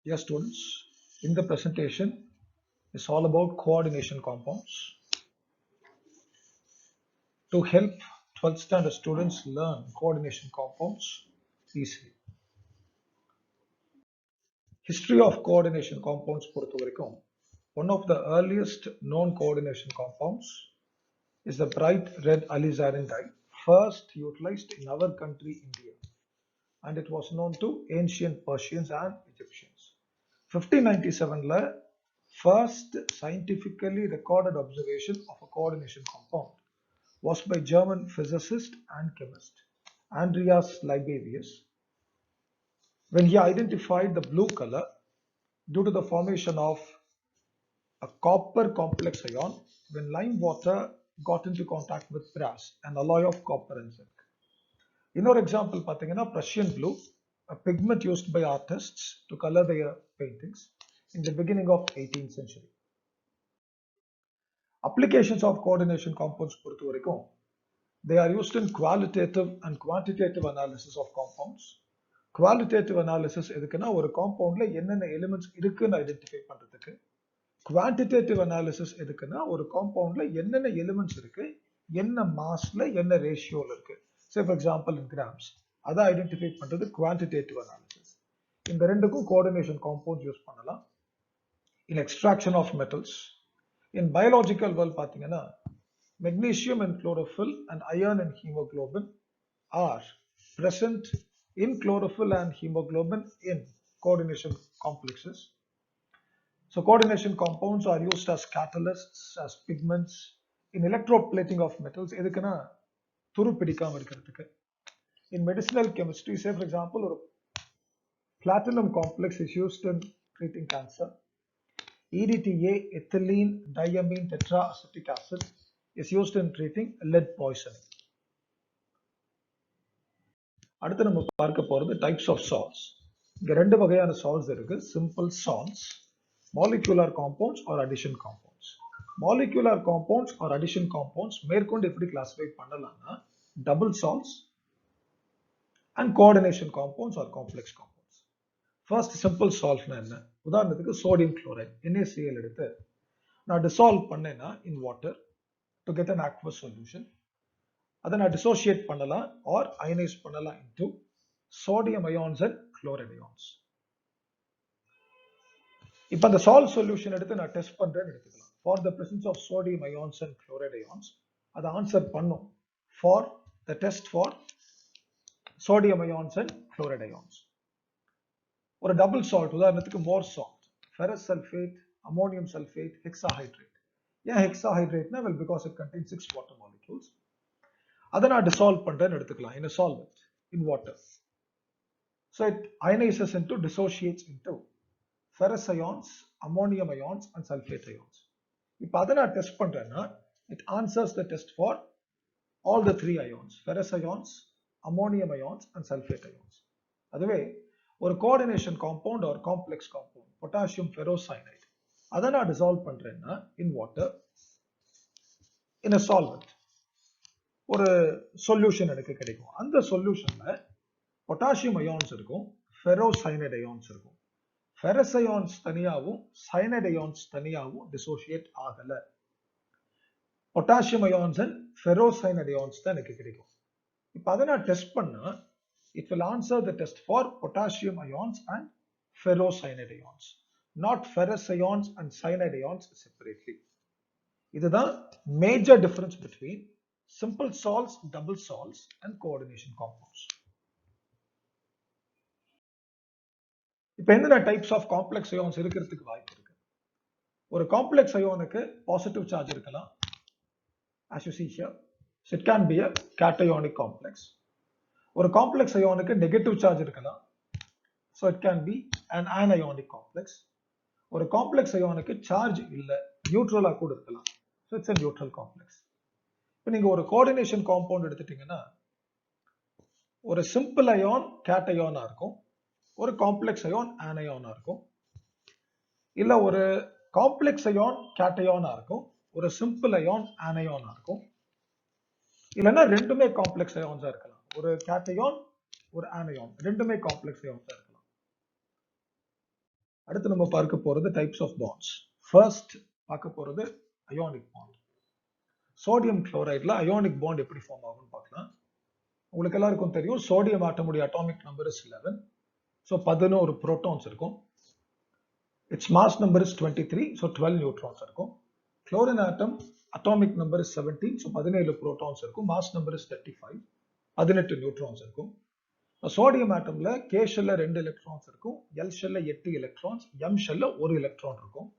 Yes, students, in the presentation is all about coordination compounds. To help 12th standard students learn coordination compounds easily. History of coordination compounds பொறுத்தவரைக்கும், one of the earliest known coordination compounds is the bright red alizarin dye, first utilized in our country, India, and it was known to ancient Persians and Egyptians. 1597 first scientifically recorded observation of a coordination compound was by German physicist and chemist Andreas Libavius, when he identified the blue color due to the formation of a copper complex ion when lime water got into contact with brass, an alloy of copper and zinc. இன்னொரு example பார்த்தீங்கன்னா Prussian blue, a pigment used by artists to color their paintings in the beginning of 18th century. Applications of coordination compounds பொறுத்த வரைக்கும், they are used in qualitative and quantitative analysis of compounds. Qualitative analysis எதுக்குன்னா ஒரு காம்பவுண்ட்ல என்னென்ன elements இருக்குன்னு identify பண்றதுக்கு. Quantitative analysis எதுக்குன்னா ஒரு காம்பவுண்ட்ல என்னென்ன எலிமெண்ட்ஸ் இருக்கு, என்ன மாஸ்ல என்ன ரேஷியோல இருக்கு, say for example in grams, அதை ஐடென்டிஃபை பண்றது குவான்டிடேட்டிவ் அனாலிசிஸ். இந்த ரெண்டுக்கும் கோஆர்டினேஷன் காம்பவுண்ட்ஸ் யூஸ் பண்ணலாம். In extraction of metals, in biological world பார்த்தீங்கன்னா magnesium in chlorophyll and iron in hemoglobin are present in chlorophyll and hemoglobin in coordination complexes. So coordination compounds are used as catalysts, as pigments, in electroplating of metals. எதுக்குன்னா துரு பிடிக்காம இருக்கிறதுக்கு. In medicinal chemistry, say for example, ஒரு platinum complex is used in treating cancer. EDTA, ethylene diamine tetraacetic acid, is used in treating lead poisoning. அடுத்து நம்ம பார்க்க போறது types of salts. இங்க ரெண்டு வகையான salts இருக்கு. Simple salts, molecular compounds or addition compounds. Molecular compounds or addition compounds மேற்கொண்டு எப்படி கிளாசிஃபை பண்ணலாம்னா double salts and coordination compounds or complex compounds. First simple salt என்ன? உதாரணத்துக்கு sodium chloride, NaCl எடுத்து நான் dissolve பண்ணேன்னா in water to get an aqueous solution. அதை நான் dissociate பண்ணலாம் or ionize பண்ணலாம் into sodium ions and chloride ions. இப்போ அந்த salt solution எடுத்து நான் டெஸ்ட் பண்றேன்னு எடுத்துக்கலாம். For the presence of sodium ions and chloride ions, அதை ஆன்சர் பண்ணும் for the test for sodium ions and chloride ions. ஒரு டபுள் சால்ட், உதாரணத்துக்கு மோர் salt, ferrous sulfate, ammonium sulfate, hexahydrate. ஏன் hexahydrateனா? Well, because it contains 6 water molecules. அதை நான் dissolve பண்றேன்னு எடுத்துக்கலாம் in a solvent, in water. So it ionizes into, dissociates into ferrous ions, ammonium ions and sulfate ions. இப்போ அதை நான் test பண்றேன்னா it answers the test for all the 3 ions, ferrous ions, ammonium ions and sulfate ions. அதுவே ஒரு coordination compound or complex compound, potassium ferrocyanide, அதை நான் dissolve பண்றேன்னா in water, in a solvent, ஒரு சொல்யூஷன் எனக்கு கிடைக்கும். அந்த சொல்யூஷன்ல பொட்டாசியம் அயான்ஸ் இருக்கும், ஃபெரோசைனைட் அயான்ஸ் இருக்கும். ஃபெரஸ் அயான்ஸ் தனியாகவும் சைனைட் அயான்ஸ் தனியாகவும் டிசோசியேட் ஆகல. Potassium ions and ferrocyanide ions தான் எனக்கு கிடைக்கும். இப்போ அதை நான் டெஸ்ட் பண்ணா it will answer the test for potassium ions and ferrocyanide ions, not ferrous ions and cyanide ions separately. இதுதான் major difference between simple salts, double salts and coordination compounds. இப்போ என்னென்ன டைப்ஸ் ஆஃப் காம்ப்ளெக்ஸ் அயான்ஸ் இருக்கிறதுக்கு வாய்ப்பு இருக்கு? ஒரு complex அயானுக்கு positive charge இருக்கலாம், as you see here, so it can be a cationic complex. ஒரு complex அயானுக்கு negative charge இருக்கலாம், so it can be an anionic complex. ஒரு காம்ப்ளெக்ஸ் அயானுக்கு சார்ஜ் இல்ல, நியூட்ரலா கூட இருக்கலாம், so it's a neutral complex. இப்போ நீங்க ஒரு கோஆர்டினேஷன் காம்பவுண்ட் எடுத்துட்டீங்கன்னா ஒரு சிம்பிள் அயான் கேட்டயானா இருக்கும், ஒரு காம்ப்ளெக்ஸ் அயான் ஆனயானா இருக்கும், இல்ல ஒரு காம்ப்ளெக்ஸ் அயான் கேட்டயானா இருக்கும், ஒரு சிம்பிள் அயான் ஆனயானா இருக்கும், இல்லைன்னா ரெண்டுமே காம்ப்ளெக்ஸ் அயான்ஸா இருக்கலாம். ஒரு கேட்டயான் ஒரு ஆனயான் ரெண்டுமே காம்ப்ளெக்ஸ் அயான்ஸா இருக்கலாம். அடுத்து நம்ம பார்க்க போறது டைப்ஸ் ஆஃப் பாண்ட்ஸ். ஃபர்ஸ்ட் பார்க்க போறது அயோனிக் பாண்ட். சோடியம் குளோரைட்ல அயோனிக் பாண்ட் எப்படி ஃபார்ம் ஆகும்னு பார்க்கலாம். உங்களுக்கு எல்லாருக்கும் தெரியும் சோடியம் ஆட்டமுடைய atomic number is 11. So 11 protons இருக்கும். Its mass number is 23. So 12 neutrons இருக்கும். Chlorine atom atomic number is 17. So 17 protons இருக்கும். Mass number is 35. 18 நியூட்ரான்ஸ் இருக்கும். சோடியம் ஆட்டம்ல கே ஷெல்ல 2 எலக்ட்ரான்ஸ் இருக்கும். எல் ஷெல்ல 8 எலக்ட்ரான்ஸ், எம் ஷெல்ல 1 எலக்ட்ரான் இருக்கும்.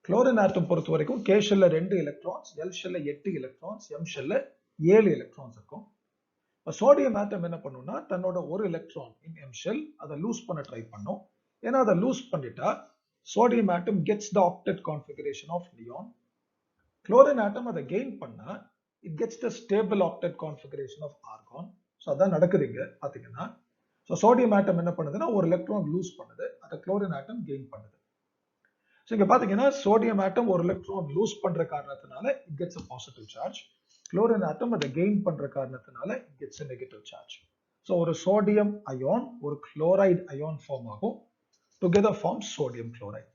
குளோரின் ஆட்டம் பொறுத்த வரைக்கும் கே ஷெல்ல 2 எலக்ட்ரான்ஸ், எல் ஷெல்ல 8 எலக்ட்ரான்ஸ், எம் ஷெல்ல 7 எலக்ட்ரான்ஸ் இருக்கும். சோடியம் ஆட்டம் என்ன பண்ணும்னா தன்னோட ஒரு எலக்ட்ரான் இன் எம் ஷெல் அதை லூஸ் பண்ண ட்ரை பண்ணும். ஏன்னா அதை லூஸ் பண்ணிட்டா sodium atom gets the octet configuration of neon. Chlorine atom அதை கெயின் பண்ணா it gets the stable octet configuration of argon. So அதான் நடக்குதுங்க பாத்தீங்கன்னா. ஸோ சோடியம் ஆட்டம் என்ன பண்ணுதுன்னா ஒரு எலக்ட்ரான் லூஸ் பண்ணுது, அதை குளோரின் ஆட்டம் கெயின் பண்ணுது. ஸோ இங்க பாத்தீங்கன்னா சோடியம் ஆட்டம் ஒரு எலக்ட்ரான் லூஸ் பண்ற காரணத்தினால it gets a positive charge. Chlorine atom அதை கெயின் பண்ற காரணத்தினால it gets a negative charge. So ஒரு சோடியம் அயான் ஒரு குளோரைடு அயான் ஃபார்ம் ஆகும். Together form sodium chloride.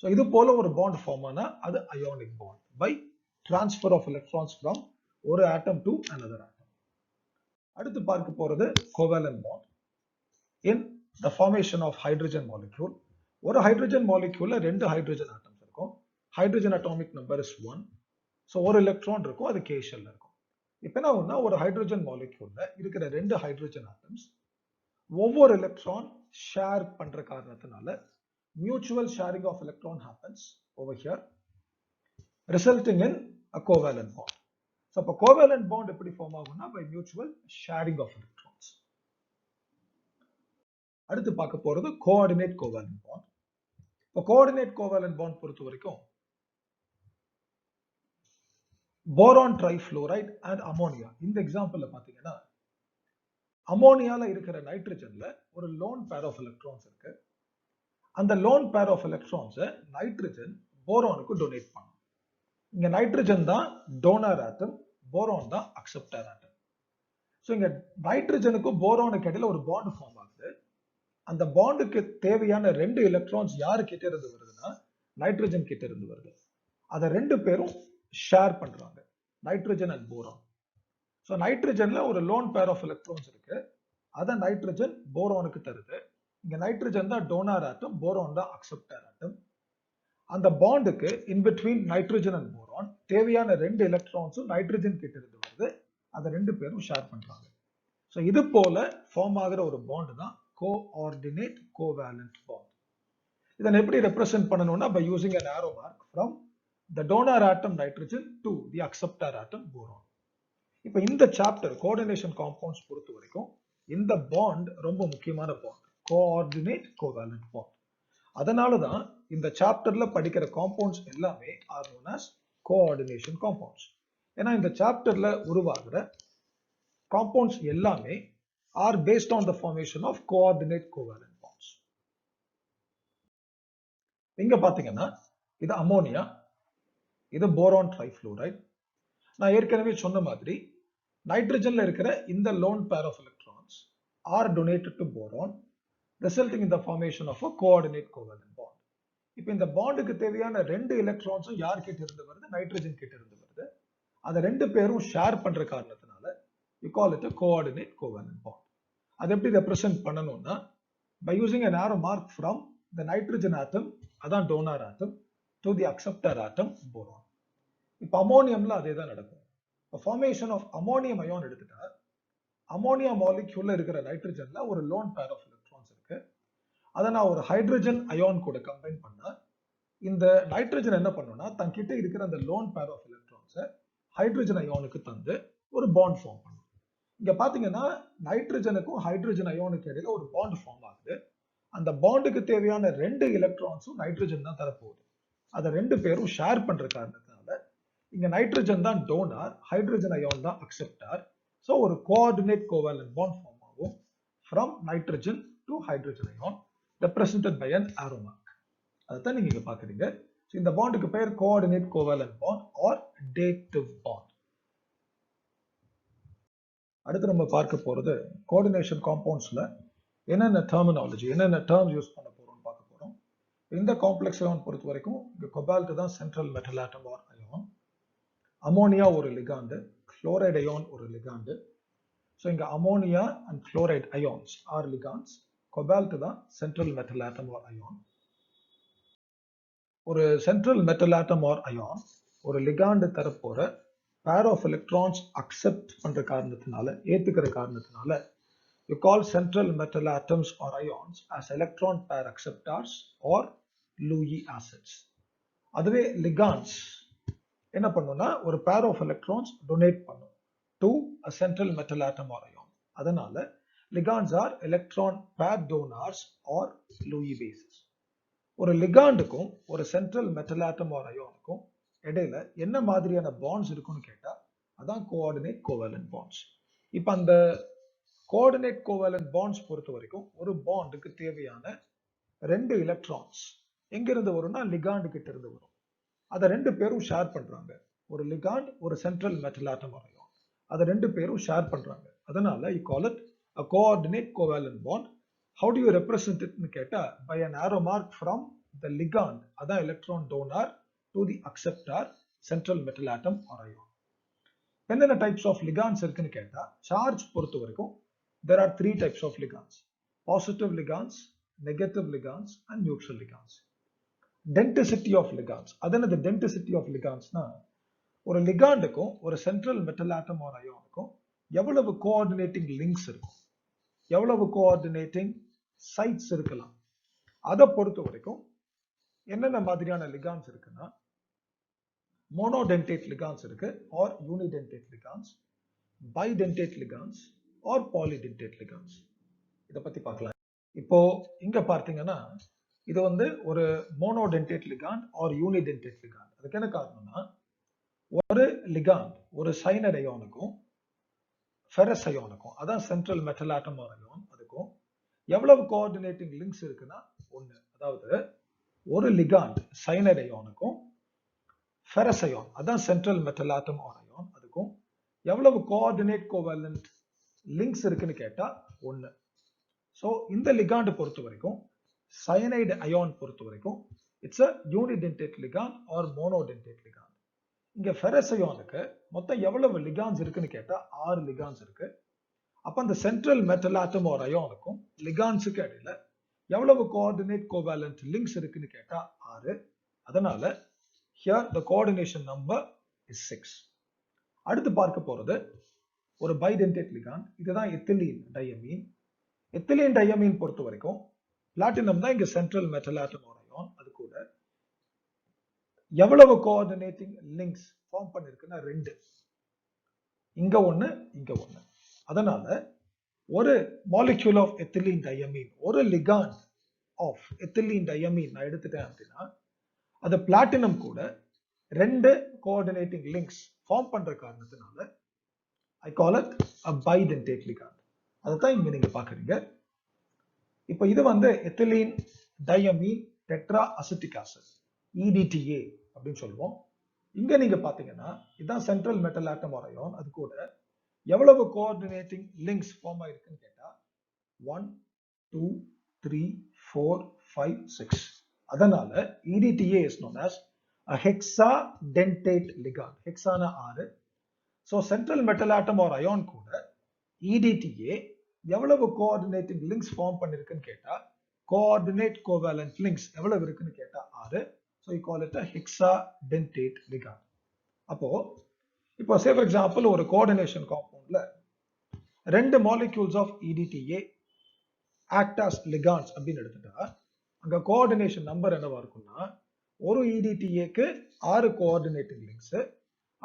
So இது போல ஒரு பாண்ட் ஃபார்ம் ஆனா அது ionic bond by transfer of electrons from ஒரு ஆட்டம் டு another ஆட்டம். அடுத்து பார்க்க போறது கோவேலன்ட் bond in the formation of hydrogen molecule. ஒரு ஹைட்ரஜன் மாலிக்யூல்ல 2 ஹைட்ரஜன் ஆட்டம்ஸ் இருக்கும். Hydrogen atomic number is 1. So ஒரு எலக்ட்ரான் இருக்கும், அது கே ஷெல்ல இருக்கும். இப்போ என்ன ஆகும்னா ஒரு ஹைட்ரஜன் மாலிக்யூல்ல இருக்கிற 2 ஹைட்ரஜன் ஆட்டம்ஸ் ஒவ்வொரு எலக்ட்ரான் ஷேர் பண்ற காரணத்தினால mutual sharing of electron happens over here resulting in a covalent bond. So அப்போ கோவேலன்ட் பாண்ட் எப்படி ஃபார்ம் ஆகும்னா by mutual sharing of electrons. அடுத்து பார்க்க போறது கோஆர்டினேட் கோவேலன்ட் பாண்ட். இப்போ கோஆர்டினேட் கோவேலன்ட் பாண்ட் பொறுத்த வரைக்கும் போரான் ட்ரைஃப்ளோரைட் அண்ட் அமோனியா. இந்த எக்ஸாம்பிள்ல பாத்தீங்கன்னா அமோனியால இருக்கிற நைட்ரஜன்ல ஒரு லோன் பேர் ஆஃப் எலக்ட்ரான்ஸ் இருக்கு. அந்த லோன் பேர் ஆஃப் எலக்ட்ரான்ஸை நைட்ரஜன் போரானுக்கு டொனேட் பண்ணும். இங்க நைட்ரஜன் தான் டோனர் ஆட்டம், போரான் தான் அக்செப்டர் ஆட்டம். ஸோ இங்க நைட்ரஜனுக்கும் போரானுக்கு இடையில ஒரு பாண்ட் ஃபார்ம் ஆகுது. அந்த பாண்டுக்கு தேவையான 2 எலக்ட்ரான்ஸ் யாரு கிட்ட இருந்து வருதுன்னா நைட்ரஜன் கிட்ட இருந்து வருது. அதை 2 பேரும் ஷேர் பண்றாங்க, நைட்ரஜன் அண்ட் போரான். ஸோ நைட்ரஜன்ல ஒரு லோன் பேர் ஆஃப் எலக்ட்ரான்ஸ் இருக்கு, அதை நைட்ரஜன் போரானுக்கு தருது. இங்க நைட்ரஜன் தான் டோனர் ஆட்டம், போரான் தான் அக்செப்டர் ஆட்டம். அந்த பாண்டுக்கு in between nitrogen and boron தேவையான 2 எலக்ட்ரான்ஸும் நைட்ரஜன் கிட்ட இருந்து வருது, அதை 2 பேரும் ஷேர் பண்றாங்க. ஸோ இது போல ஃபார்ம் ஆகிற ஒரு பாண்ட் தான் கோஆர்டினேட் கோவேலன்ட் பாண்ட். இதனை எப்படி ரெப்ரசென்ட் பண்ணணும்னா by using an arrow mark from the donor atom nitrogen to the acceptor atom boron. இப்போ இந்த சாப்டர் கோஆர்டினேஷன் காம்பவுண்ட்ஸ் பொறுத்த வரைக்கும் இந்த பாண்ட் ரொம்ப முக்கியமான பாண்ட், கோஆர்டினேட் கோவேலன்ட் பாண்ட். அதனால தான் இந்த சாப்டர்ல படிக்கிற காம்பவுண்ட்ஸ் எல்லாமே are known as coordination compounds. ஏன்னா இந்த சாப்டர்ல உருவாகிற காம்பவுண்ட்ஸ் எல்லாமே are based on the formation of coordinate covalent bonds. இங்க பாத்தீங்கன்னா இது அமோனியா, இது போரான் ட்ரைஃப்ளோரைட். நான் ஏற்கனவே சொன்ன மாதிரி நைட்ரஜன்ல இருக்கிற இந்த lone pair of electrons are donated to boron resulting in the formation of a coordinate covalent bond. இப்போ இந்த பாண்டுக்கு தேவையான 2 எலக்ட்ரான்ஸும் யார் கிட்ட இருந்து வருது, நைட்ரஜன் கிட்ட இருந்து வருது. அதை 2 பேரும் ஷேர் பண்ற காரணத்தினால you call it a coordinate covalent bond. அதை எப்படி ரெப்ரசென்ட் பண்ணணும்னா by using an arrow mark from the nitrogen atom, அதான் donor atom, to the acceptor atom boron. இப்போ அமோனியம்ல அதே தான் நடக்கும். இப்போ ஃபார்மேஷன் ஆஃப் அமோனியம் அயான் எடுத்துட்டா அமோனியா மாலிக்யூல்ல இருக்கிற நைட்ரஜன்ல ஒரு லோன் பேர் ஆஃப் எலக்ட்ரான்ஸ் இருக்கு. அதை நான் ஒரு ஹைட்ரஜன் அயான் கூட கம்பைன் பண்ணா இந்த நைட்ரஜன் என்ன பண்ணும்னா தன் கிட்ட இருக்கிற அந்த லோன் பேர் ஆஃப் எலக்ட்ரான்ஸை ஹைட்ரஜன் அயானுக்கு தந்து ஒரு பாண்ட் ஃபார்ம் பண்ணும். இங்க பாத்தீங்கன்னா நைட்ரஜனுக்கும் ஹைட்ரஜன் அயானுக்கு இடையில ஒரு பாண்ட் ஃபார்ம் ஆகுது. அந்த பாண்டுக்கு தேவையான 2 எலக்ட்ரான்ஸும் நைட்ரஜன் தான் தரப்போகுது. அதை 2 பேரும் ஷேர் பண்ற காரணத்தினால இங்க நைட்ரஜன் தான் டோனார், ஹைட்ரஜன் அயான் தான் அக்செப்டார். ஸோ ஒரு கோஆர்டினேட் கோவேலன்ட் பாண்ட் ஃபார்ம் ஆகும் from nitrogen to hydrogen ion represented by an arrow mark. அதைத்தான் நீங்க இங்க பாக்குறீங்க. இந்த பாண்டுக்கு பெயர் coordinate covalent bond or dative bond. அடுத்து நம்ம பார்க்க போறது கோஆர்டினேஷன் காம்பவுண்ட்ஸ்ல என்னென்ன டெர்மினாலஜி, என்னென்ன டேர்ம்ஸ் யூஸ் பண்ண போறோம்னு பார்க்க போறோம். இந்த காம்ப்ளெக்ஸ் அயான் பொறுத்த வரைக்கும் இங்க கோபால்ட் தான் central metal atom or ion, ammonia ஒரு லிகாண்ட், குளோரைடு அயான் ஒரு லிகாண்ட். ஸோ இங்க ammonia and chloride ions are ligands, cobalt தான் central metal atom or ion. ஒரு central metal atom or ion ஒரு லிகாண்ட் தரப்போற பேர் ஆஃப் எலக்ட்ரான்ஸ் அக்செப்ட் பண்ற காரணத்தினால, ஏத்துக்கிற காரணத்தினால you call central metal atoms or ions as electron pair acceptors or Lewis acids. அதுவே ligands என்ன பண்ணும்னா ஒரு pair of electrons donate பண்ணும் to a central metal atom or ion. அதனால ligands are electron pair donors or Lewis bases. ஒரு லிகாண்டுக்கும் ஒரு central metal atom R அயானுக்கும் இடையில என்ன மாதிரியான பாண்ட்ஸ் இருக்குன்னு கேட்டா அதான் கோஆர்டினேட் கோவேலன்ட் பாண்ட்ஸ். இப்போ அந்த கோஆர்டினேட் கோவேலன்ட் பாண்ட்ஸ் பொறுத்த வரைக்கும் ஒரு பாண்டுக்கு தேவையான 2 எலக்ட்ரான்ஸ் எங்கிருந்து வரும்னா லிகாண்ட் கிட்ட இருந்து வரும். அதை 2 பேரும் ஷேர் பண்றாங்க. ஒரு லிகாண்ட் ஒரு central metal atom or ion, அதை 2 பேரும் ஷேர் பண்றாங்க. அதனால you call it a coordinate covalent bond. How do you represent it னு கேட்டா by an arrow mark from the ligand, அதான் electron donor, to the acceptor central metal atom or ion. என்னென்ன types of ligands இருக்குன்னு கேட்டா charge பொறுத்த வரைக்கும் there are 3 types of ligands: positive ligands, negative ligands and neutral ligands. Denticity of ligands, அதனது denticity of ligands னா ஒரு லிகாண்டுக்கும் ஒரு central metal atom R அயானுக்கும் எவ்வளவு கோஆர்டினேட்டிங் லிங்க்ஸ் இருக்கும், எவ்வளவு கோஆர்டினேட்டிங் சைட்ஸ் இருக்கலாம், அதை பொறுத்த வரைக்கும் என்னென்ன மாதிரியான லிகாண்ட்ஸ் இருக்குன்னா மோனோடென்டேட் லிகாண்ட்ஸ் இருக்கு ஆர் யூனிடென்டேட் லிகாண்ட்ஸ், பைடென்டேட் லிகாண்ட்ஸ் ஆர் பாலிடென்டேட் லிகாண்ட்ஸ். இதை பத்தி பார்க்கலாம். இப்போ இங்க பார்த்தீங்கன்னா இது வந்து ஒரு மோனோடென்டேட் லிகாண்ட் ஆர் யூனிடென்டேட் லிகாண்ட். அதுக்கு என்ன காரணம்னா ஒரு லிகாண்ட் ஒரு சைனட் அயானுக்கும் ஃபெரஸ் அயானுக்கும், அதான் central metal atom or ion, அதுக்கும் எவ்வளவு கோஆர்டினேட்டிங் லிங்க்ஸ் இருக்குன்னா 1. அதாவது ஒரு லிகாண்ட் சைனட் அயானுக்கும் ஃபெரஸ் அயான், அதான் central metal atom or ion, அதுக்கும் எவ்வளவு கோஆர்டினேட் கோவேலன்ட் லிங்க்ஸ் இருக்குன்னு கேட்டா 1. ஸோ இந்த லிகாண்ட் பொறுத்த வரைக்கும் சயனைடு அயான் பொறுத்த வரைக்கும் it's a unidentate ligand or monodentate ligand. இங்க ஃபெரஸ் அயானுக்கு மொத்தம் எவ்வளவு லிகாண்ட்ஸ் இருக்குன்னு கேட்டா 6 லிகாண்ட்ஸ் இருக்கு. அப்ப அந்த சென்ட்ரல் மெட்டல் ஆட்டம் ஆர் அயானுக்கும் லிகாண்ட்ஸுக்கு இடையில எவ்வளவு கோஆர்டினேட் கோவேலன்ட் லிங்க்ஸ் இருக்குன்னு கேட்டா 6. அதனால here the coordination number is 6. அடுத்து பார்க்க போறது ஒரு பைடென்டேட் லிகாண்ட், இதுதான் எத்திலீன் டையமீன். எத்திலீன் டையமீன் பொறுத்த வரைக்கும் பிளாட்டினம் தான் இங்க central metal atom or ion, அது கூட எவ்வளவு கோஆர்டினேட்டிங் லிங்க்ஸ் ஃபார்ம் பண்ணிருக்குன்னா 2. இங்க 1 இங்க 1. அதனால ஒரு மாலிக்யூல் ஆஃப் எத்திலீன் டையமீன், ஒரு லிகாண்ட் ஆஃப் எத்திலீன் டையமீன் நான் எடுத்துட்டேன் அப்படின்னா அது பிளாட்டினம் கூட 2 கோஆர்டினேட்டிங் லிங்க்ஸ் ஃபார்ம் பண்ற காரணத்தினால I call it a bidentate ligand. அதைத்தான் இங்க நீங்க பாக்குறீங்க. இப்போ இது வந்து ethylene diamine tetra acetic acid, EDTA அப்படின்னு சொல்லுவோம். இங்க நீங்க பாத்தீங்கன்னா இதுதான் central metal atom or ion, அது கூட எவ்வளவு கோஆர்டினேட்டிங் லிங்க்ஸ் ஃபார்ம் ஆயிருக்குன்னு கேட்டா 1 2 3 4 5 6. அதனால EDTA is known as a hexadentate ligand. ஹெக்ஸானா 6. So central metal atom or ion கூட EDTA எவ்வளவு கோஆர்டினேட்டிங் லிங்க்ஸ் ஃபார்ம் பண்ணிருக்குன்னு கேட்டா கோஆர்டினேட் கோவேலன்ட் லிங்க்ஸ் எவ்வளவு இருக்குன்னு கேட்டா 6. So you call it a hexadentate ligand. அப்போ இப்போ say for example ஒரு coordination காம்பவுண்ட்ல 2 molecules of EDTA act as ligands அப்படின்னு எடுத்துட்டா அங்க கோஆர்டினேஷன் நம்பர் என்னவா இருக்கும்னா ஒரு EDTA-க்கு 6 கோஆர்டினேட்டிங் லிங்க்ஸ்.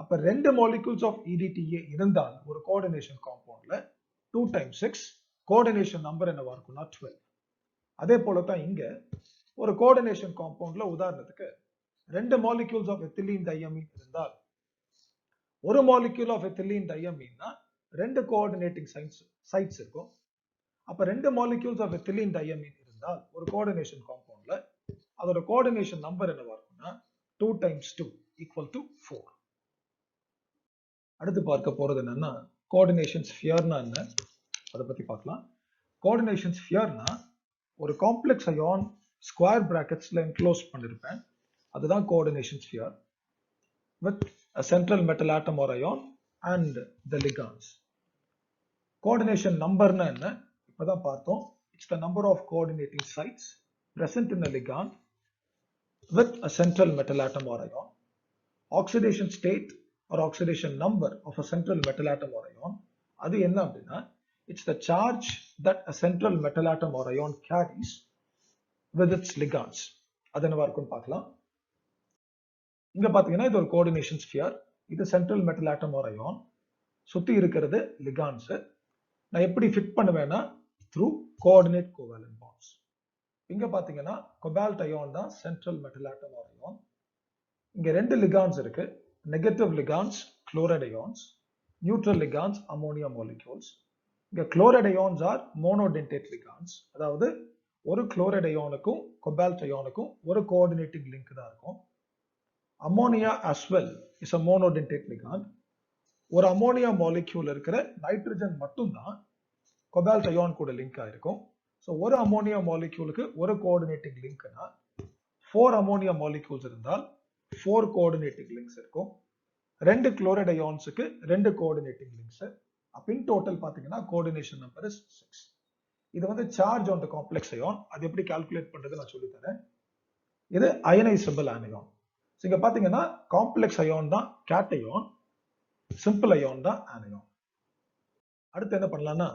அப்ப 2 molecules of EDTA இருந்தால் ஒரு கோஆர்டினேஷன் காம்பவுண்ட்ல 2 times 6 கோஆர்டினேஷன் நம்பர் என்னவா இருக்கும்னா 12. அதே போல தான் இங்க ஒரு கோஆர்டினேஷன் காம்பவுண்ட்ல உதாரணத்துக்கு 2 molecules of ethylene diamine இருந்தால் ஒரு molecule of ethylene diamineனா 2 கோஆர்டினேட்டிங் சைட்ஸ் இருக்கும். அப்ப 2 molecules of ethylene diamine இருந்தால் ஒரு கோஆர்டினேஷன் காம்பவுண்ட்ல அதோட கோஆர்டினேஷன் நம்பர் என்னவா இருக்கும்னா 2 times 2 equal to 4. அடுத்து பார்க்க போறது என்னன்னா கோஆர்டினேஷன் ஸ்பியர்னா என்ன, அதை பத்தி பார்க்கலாம். கோஆர்டினேஷன் ஸ்பியர்னா ஒரு காம்ப்ளெக்ஸ் அயான் ஸ்கொயர் பிராக்கெட்ஸ்ல என்க்ளோஸ் பண்ணிருப்பேன். அதுதான் coordination sphere with a central metal atom or ion and the ligands. Coordination number na enna ipada parthom. It's the number of coordinating sites present in a ligand with a central metal atom or ion. Oxidation state or oxidation number of a central metal atom or ion adu enna appadina it's the charge that a central metal atom or ion carries with its ligands. adu enna varkum paakalam. இங்க பாத்தீங்கன்னா இது ஒரு coordination sphere. இது central metal atom or ion. சுத்தி இருக்கிறது லிகாண்ட்ஸ். நான் எப்படி fit பண்ணுவேன்னா த்ரூ கோஆர்டினேட் கோவேலன்ட் பாண்ட்ஸ். இங்க பாத்தீங்கன்னா கோபால்ட் அயான் தான் central metal atom or ion. இங்க ரெண்டு லிகாண்ட்ஸ் இருக்கு. Negative ligands chloride ions, neutral ligands ammonia molecules. இங்க chloride ions are monodentate ligands. அதாவது ஒரு குளோரைட் அயானுக்கும் கோபால்ட் அயானுக்கும் ஒரு கோஆர்டினேட்டிங் லிங்க் தான் இருக்கும். Ammonia as well is a monodentate ligand. ஒரு அமோனியா மாலிக்யூல் இருக்கிற நைட்ரஜன் மட்டும் தான் கோபால்ட் அயான் கூட லிங்க் ஆயிருக்கும். ஸோ ஒரு அமோனியா மாலிக்யூலுக்கு ஒரு கோஆர்டினேட்டிங் லிங்க்னா 4 அமோனியா மாலிக்யூல்ஸ் இருந்தால் 4 கோஆர்டினேட்டிங் லிங்க்ஸ் இருக்கும். 2 குளோரைட் அயான்ஸுக்கு 2 கோஆர்டினேட்டிங் லிங்க்ஸ். அப்ப இன் டோட்டல் பாத்தீங்கன்னா கோஆர்டினேஷன் நம்பர் இஸ் 6. இது வந்து charge on the complex ion. அது எப்படி கால்குலேட் பண்றது நான் சொல்லி தரேன். இது அயனைசபிள் ஆனியான். இங்க பாத்தீங்கன்னா காம்ப்ளெக்ஸ் அயான் தான் கேட்டையான், சிம்பிள் அயான் தான் ஆனியான். அடுத்து என்ன பண்ணலாம்னா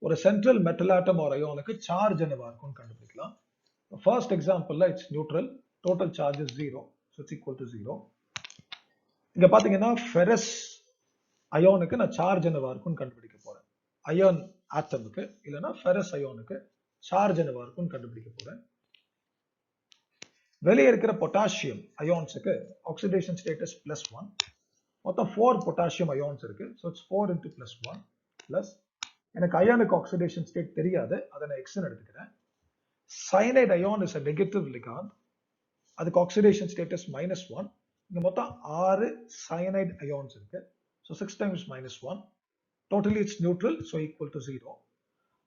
ஒரு சென்ட்ரல் மெட்டல் ஆட்டம் ஒரு அயானுக்கு சார்ஜ் என்னவா இருக்கும்னு கண்டுபிடிக்கலாம். ஃபர்ஸ்ட் எக்ஸாம்பிள்ல it's neutral, total charge is 0, so it's equal to 0. இங்க பாத்தீங்கன்னா ஃபெரஸ் அயானுக்கு நான் சார்ஜ் என்னவா இருக்கும்னு கண்டுபிடிக்க போறேன். அயான் ஆட்டமுக்கு இல்லைன்னா ஃபெரஸ் அயானுக்கு சார்ஜ் என்னவா இருக்கும்னு கண்டுபிடிக்க போறேன். வெளியே இருக்கிற பொட்டாசியம் அயான்ஸுக்கு ஆக்சிடேஷன் ஸ்டேட்டஸ் +1. மொத்தம் 4 பொட்டாசியம் அயான்ஸ் இருக்கு. ஸோ இட்ஸ் 4 into +1 பிளஸ் எனக்கு அயானுக்கு ஆக்சிடேஷன் ஸ்டேட் தெரியாது, அதை நான் எக்ஸ்ன்னு எடுத்துக்கிறேன். Cyanide ion is a negative ligand. அதுக்கு ஆக்சிடேஷன் ஸ்டேட்டஸ் -1. இங்க மொத்தம் 6 சயனைட் அயான்ஸ் இருக்கு. So 6 times -1. Totally it's neutral, so equal to 0.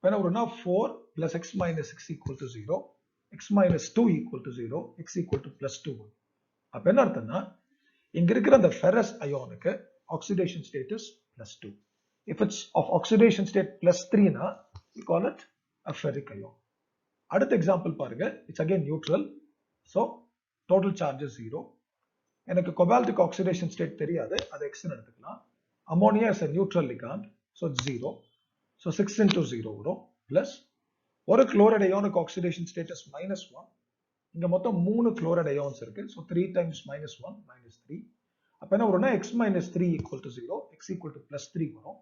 என்ன வரும்னா 4 plus x minus 6 equal to 0. x minus 2 equal to 0, x equal to +2. அப்ப என்ன அர்த்தம்னா இங்க இருக்கிற அந்த ஃபெரஸ் அயானுக்கு oxidation states +2. If it's of oxidation state +3 னா we call it a ferric ion. அடுத்த எக்ஸாம்பிள் பாருங்க. It's again neutral, so total charge is 0. எனக்கு கோபால்ட்டுக்கு ஆக்சிடேஷன் ஸ்டேட் தெரியாது, அதை x ன்னு எடுத்துக்கலாம். Ammonia is a neutral ligand, so it's 0. So 6 into 0 வரும் plus ஒரு குளோரைட் அயானுக்கு ஆக்சிடேஷன் ஸ்டேட்டஸ் -1. இங்க மொத்தம் 3 குளோரைட் அயான்ஸ் இருக்கு. So 3 times -1 -3. அப்ப என்ன வரும்னா x minus 3 equal to 0, x equal to +3 வரும்.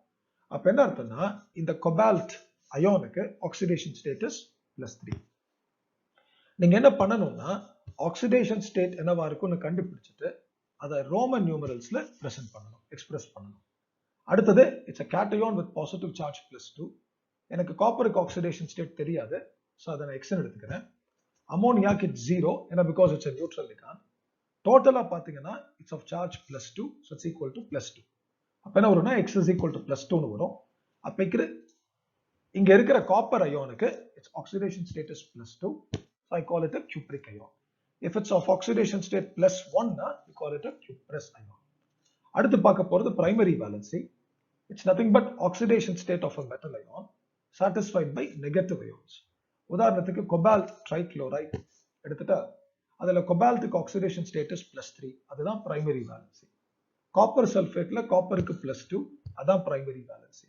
அப்ப என்ன அர்த்தம்னா இந்த கோபால்ட் அயானுக்கு ஆக்சிடேஷன் ஸ்டேட்டஸ் +3. நீங்க என்ன பண்ணணும்னா ஆக்சிடேஷன் ஸ்டேட் என்னவா இருக்கும்னு கண்டுபிடிச்சிட்டு அதை ரோமன் நியூமரல்ஸ்ல பிரசன்ட் பண்ணணும், எக்ஸ்பிரஸ் பண்ணணும். அடுத்தது it's a cation with positive charge +2. எனக்கு காப்பருக்கு ஆக்சிடேஷன் ஸ்டேட் தெரியாது, ஸோ அதை நான் எக்ஸ்ன்னு எடுத்துக்கிறேன். அமோனியாக்கு இட்ஸ் 0, ஏன்னா because it's a neutral ligand. டோட்டலா பாத்தீங்கன்னா it's of charge +2, so it's equal to +2. அப்ப என்ன வரும்னா x is equal to +2னு வரும். அப்ப இங்க இருக்கிற காப்பர் அயானுக்கு it's oxidation states +2, so I call it a cupric ion. If it's of oxidation state +1 னா we call it a cuprous ion. அடுத்து பார்க்க போறது primary valency. It's nothing but oxidation state of a metal ion satisfied by negative ions. உதாரணத்துக்கு cobalt trichloride எடுத்துட்டா அதுல கோபால்ட்டுக்கு oxidation status +3, அதுதான் primary valency. Copper சல்ஃபேட்ல காப்பருக்கு +2, அதான் primary valency.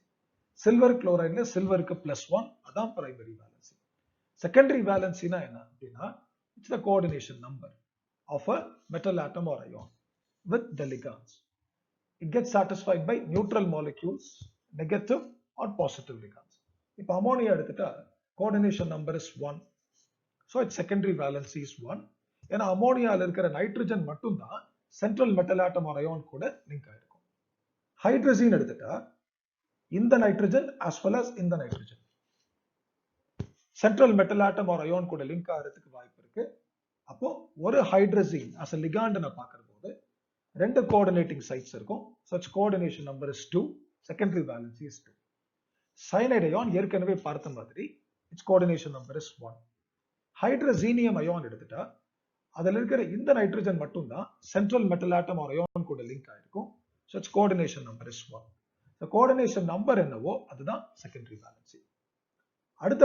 Silver குளோரைட்ல சில்வருக்கு +1, அதான் primary valency. Secondary வேலன்சினா என்ன அப்படின்னா it's the coordination number of a metal atom or ion with the ligands. It gets satisfied by neutral molecules, negative or positive ligands. இப்ப ammonia எடுத்துட்டா coordination number is 1, so its secondary valency is 1. ஏன்னா அமோனியால இருக்கிற nitrogen மட்டும் தான் central metal atom or ion கூட link ஆயிருக்கும். Hydrogen எடுத்துட்டா இந்த நைட்ரஜன் as well as இந்த nitrogen central metal atom or ion கூட லிங்க் ஆகிறதுக்கு வாய்ப்பு இருக்கு. அப்போ ஒரு ஹைட்ரஜன் as a ligand நான் பார்க்கிற போது ரெண்டு கோஆர்டினேட்டிங் சைட்ஸ் இருக்கும். so its coordination number is 2, secondary valency is 2. cyanide ion ஏற்கனவே பார்த்த மாதிரி its coordination number is 1. Hydrazinium ion எடுத்துட்டா அதுல இருக்கிற இந்த நைட்ரஜன் மட்டும் தான் central metal atom or ion கூட லிங்க் ஆயிருக்கும். So it's coordination number is 1. Coordination number என்னவோ அதுதான் செகண்டரி வேலன்சி. அடுத்த